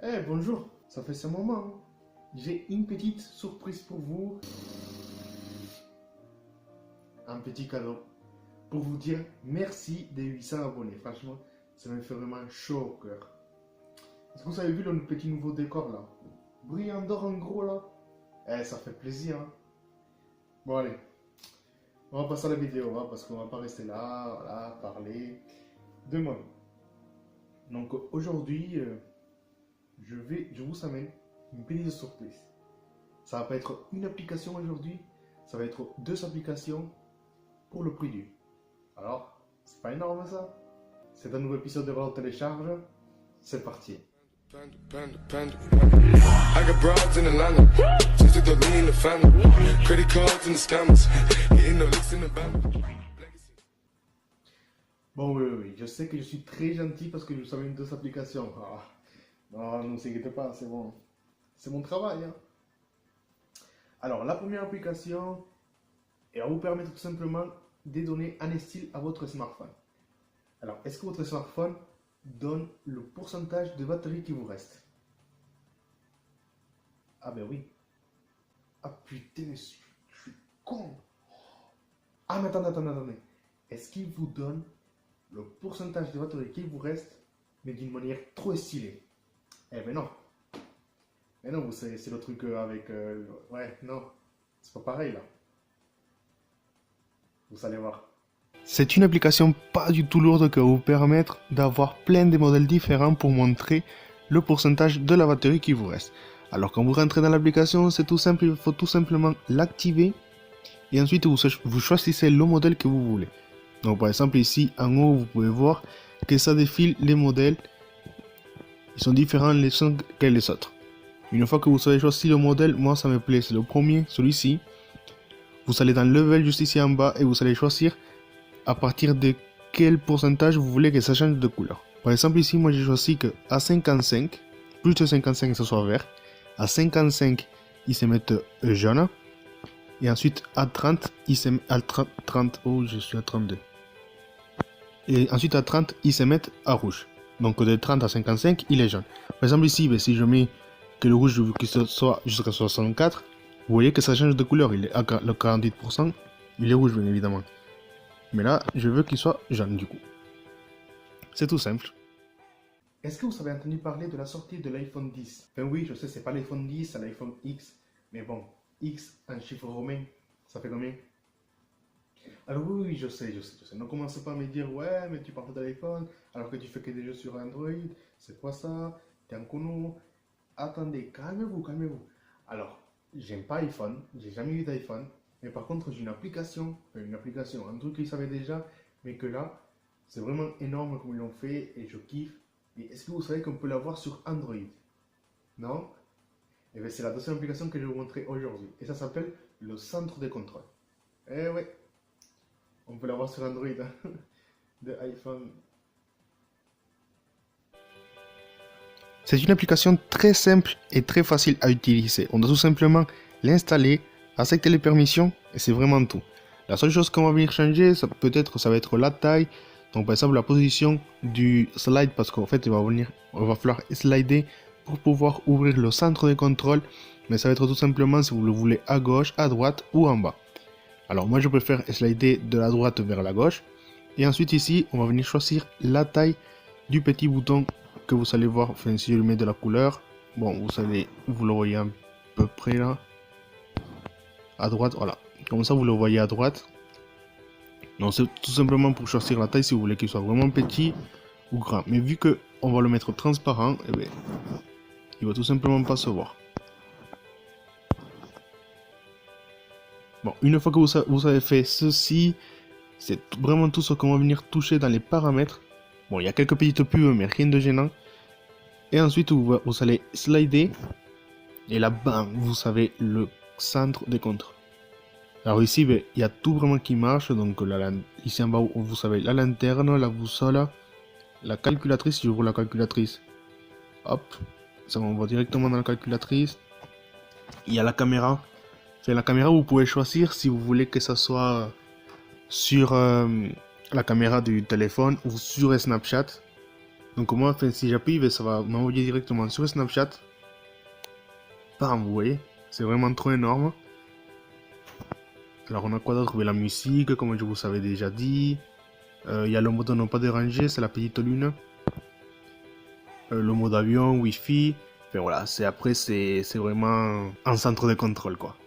Eh, bonjour, ça fait un moment, hein. J'ai une petite surprise pour vous. Un petit cadeau. Pour vous dire merci des 800 abonnés. Franchement, ça me fait vraiment chaud au cœur. Est-ce que vous avez vu le petit nouveau décor là? Brillant d'or en gros là. Eh, ça fait plaisir, hein. Bon, allez. On va passer à la vidéo, hein, parce qu'on va pas rester là, voilà, parler de moi. Donc aujourd'hui, je vous amène une petite surprise. Ça va pas être une application aujourd'hui, ça va être deux applications pour le prix d'une. Alors, c'est pas énorme ça? C'est un nouveau épisode de Valeur Télécharge, c'est parti. I got broads in Atlanta, just took the lean in the family, credit cards and the scammers, hitting the licks in the band. Bon, oui, je sais que je suis très gentil parce que je savais une deux applications. Ah. Non, ne vous inquiétez pas, c'est bon. C'est mon travail, hein. Alors, la première application, elle va vous permettre tout simplement de donner un style à votre smartphone. Alors, est-ce que votre smartphone donne le pourcentage de batterie qui vous reste? Ah ben oui. Ah putain, je suis con. Ah mais attendez. Est-ce qu'il vous donne le pourcentage de batterie qui vous reste, mais d'une manière trop stylée? Eh ben non. Mais non, c'est le truc avec... ouais, non. C'est pas pareil là. Vous allez voir. C'est une application pas du tout lourde qui va vous permettre d'avoir plein de modèles différents pour montrer le pourcentage de la batterie qui vous reste. Alors quand vous rentrez dans l'application, c'est tout simple, il faut tout simplement l'activer et ensuite vous choisissez le modèle que vous voulez. Donc par exemple ici en haut vous pouvez voir que ça défile les modèles, ils sont différents les uns que les autres. Une fois que vous avez choisi le modèle, moi ça me plaît, c'est le premier, celui-ci. Vous allez dans level juste ici en bas et vous allez choisir à partir de quel pourcentage vous voulez que ça change de couleur. Par exemple ici, moi j'ai choisi que à 55, plus de 55 ça soit vert, à 55 il se met jaune, et ensuite à 30 il se met à 30, oh je suis à 32, et ensuite à 30 il se met à rouge. Donc de 30 à 55 il est jaune. Par exemple ici, si je mets que le rouge que ce soit jusqu'à 64, vous voyez que ça change de couleur, il est à le 48%, il est rouge bien évidemment. Mais là, je veux qu'il soit jaune du coup. C'est tout simple. Est-ce que vous avez entendu parler de la sortie de l'iPhone 10? Ben oui, je sais, c'est pas l'iPhone 10, c'est l'iPhone X. Mais bon, X en chiffre romain, ça fait combien? Alors oui, je sais. Ne commencez pas à me dire, ouais, mais tu parles de l'iPhone, alors que tu fais que des jeux sur Android. C'est quoi ça? T'es un conno. Attendez, calmez-vous. Alors, j'aime pas iPhone, j'ai jamais eu d'iPhone. Mais par contre, j'ai une application, un truc qu'ils savaient déjà, mais que là, c'est vraiment énorme comme ils l'ont fait et je kiffe. Et est-ce que vous savez qu'on peut l'avoir sur Android? Non? Et bien, c'est la deuxième application que je vais vous montrer aujourd'hui. Et ça s'appelle le centre de contrôle. Eh ouais, on peut l'avoir sur Android, hein, de iPhone. C'est une application très simple et très facile à utiliser. On doit tout simplement l'installer, accepter les permissions et c'est vraiment tout. La seule chose qu'on va venir changer, ça va être la taille. Donc par exemple la position du slide, parce qu'en fait il va falloir slider pour pouvoir ouvrir le centre de contrôle. Mais ça va être tout simplement si vous le voulez à gauche, à droite ou en bas. Alors moi je préfère slider de la droite vers la gauche. Et ensuite ici on va venir choisir la taille du petit bouton que vous allez voir. Enfin si je lui mets de la couleur, bon vous le voyez à peu près là. À droite, voilà. Comme ça vous le voyez à droite. Donc c'est tout simplement pour choisir la taille si vous voulez qu'il soit vraiment petit ou grand. Mais vu que on va le mettre transparent, eh bien, il va tout simplement pas se voir. Bon, une fois que vous avez fait ceci, c'est vraiment tout ce qu'on va venir toucher dans les paramètres. Bon, il y a quelques petites pubs, mais rien de gênant. Et ensuite, vous allez slider. Et là, bam, vous avez le centre de contrôle. Alors ici, il y a tout vraiment qui marche. Donc ici en bas, vous savez la lanterne, la boussole, la calculatrice. Si j'ouvre la calculatrice, hop, ça on va directement dans la calculatrice. Il y a la caméra. C'est la caméra, vous pouvez choisir si vous voulez que ça soit sur la caméra du téléphone ou sur Snapchat. Donc moi, enfin, si j'appuie, ça va m'envoyer directement sur Snapchat. Bam, vous voyez, c'est vraiment trop énorme. Alors on a quoi d'autre? La musique, comme je vous avais déjà dit. Il y a le mode ne pas déranger, c'est la petite lune. Le mode avion, Wi-Fi. Enfin voilà, c'est vraiment un centre de contrôle quoi.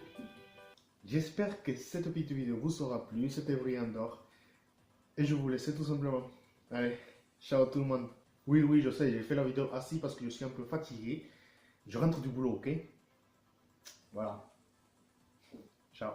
J'espère que cette petite vidéo vous aura plu, c'était Brian d'or. Et je vous laisse tout simplement. Allez, ciao tout le monde. Oui, oui, je sais, j'ai fait la vidéo assis parce que je suis un peu fatigué. Je rentre du boulot, ok? Voilà. Ciao.